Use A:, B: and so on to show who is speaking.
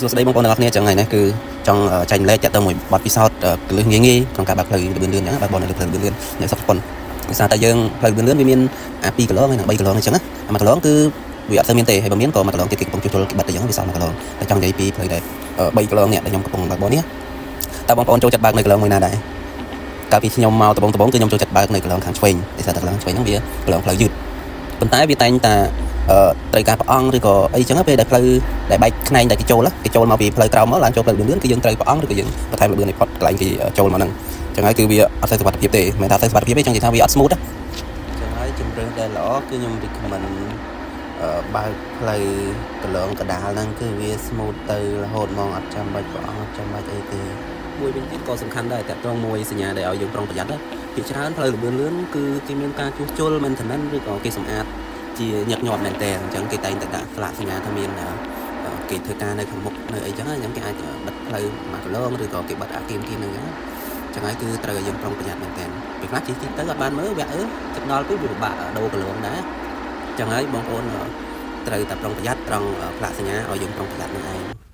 A: សួស្តីបងប្អូនទាំងអស់គ្នាចឹងថ្ងៃនេះគឺចង់ចែករំលែកតាក់ទងមួយបទពិសោធន៍គឺលឿនងាយក្នុងការបើកផ្លូវលឿនលឿនចឹងបើកបននៅលើផ្លូវលឿនលឿននៅសុខប៉ុនដោយសារតែយើងផ្លូវលឿនលឿនវាមាន2គីឡូហើយនិង3គីឡូអញ្ចឹងណា1គីឡូគឺវាអត់ទៅមានទេហើយបើមានក៏1គីឡូទៀតគេកំពុងជួសជុលគេបិទទៅចឹងវាសល់1គីឡូតែចង់និយាយពីផ្លូវដែល3គីឡូនេះដែលខ្ញុំកំពុងបើកបននេះតើបងប្អូនចូលចិត្តបើកនៅគីឡូមួយណាដែរកាលពីខ្ញុំមកដំបូងគឺខ្ញុំចូលចិត្តបើកនៅគីឡូខាងឆ្វេងដោយសារតែគីឡូខាងឆ្វេងហ្នឹងវាគីឡូផ្លូវយឺតប៉ុន្តែវាតែងតែត្រូវការប្រអងឬក៏អីចឹងពេលដែលផ្លូវដែលបែកខ្នែងដែលគេចូលមកពីផ្លូវក្រោមមកឡើងចូលផ្លូវលឿនគឺយើងត្រូវប្រអងឬក៏យើងបន្ថែមលឿនឲ្យផុតកន្លែងគេចូលមកហ្នឹងចឹងហើយគឺវាអត់សូវសុវត្ថិភាពទេមិនថាសូវសុវត្ថិភាពទេចឹងនិយាយថាវាអត់ smooth ចឹងហើយជំរឿនដែលល្អគឺខ្ញុំ recommend បើកផ្លូវកន្លងកដាលហ្នឹងគឺវា smooth ទៅរហូតមកអត់ចាំបាច់ប្រអងអត់ចាំបាច់អីទេមួយវិញទៀតក៏សំខាន់ដែរតាក់ទងមួយសញ្ញាដែលឲ្យយើងប្រុងប្រយ័ត្នដែរភាគច្រើនផ្លូវលឿនលឿនគឺគេមានការជួសជុល maintenance ឬក៏គេសម្អាតជាញឹកញាប់មែនតើអញ្ចឹងគេតែងតែដាក់ស្លាកសញ្ញាថាមានគេធ្វើការនៅខាងមុខនៅអីចឹងអញ្ចឹងគេអាចបិទផ្លូវមួយគីឡូឬក៏គេបិទអាគីមហ្នឹងអញ្ចឹងចឹងហើយគឺត្រូវឲ្យយើងប្រុងប្រយ័ត្នមែនតើពេលខ្លះជិះទៅអត់បានមើលវាទឹកដល់ពេលវាពិបាកដូរគីឡូដែរចឹងហើយបងប្អូនត្រូវតែប្រុងប្រយ័ត្នត្រង់ផ្លាកសញ្ញាឲ្យយើងប្រុងប្រយ័ត្ននឹងឯង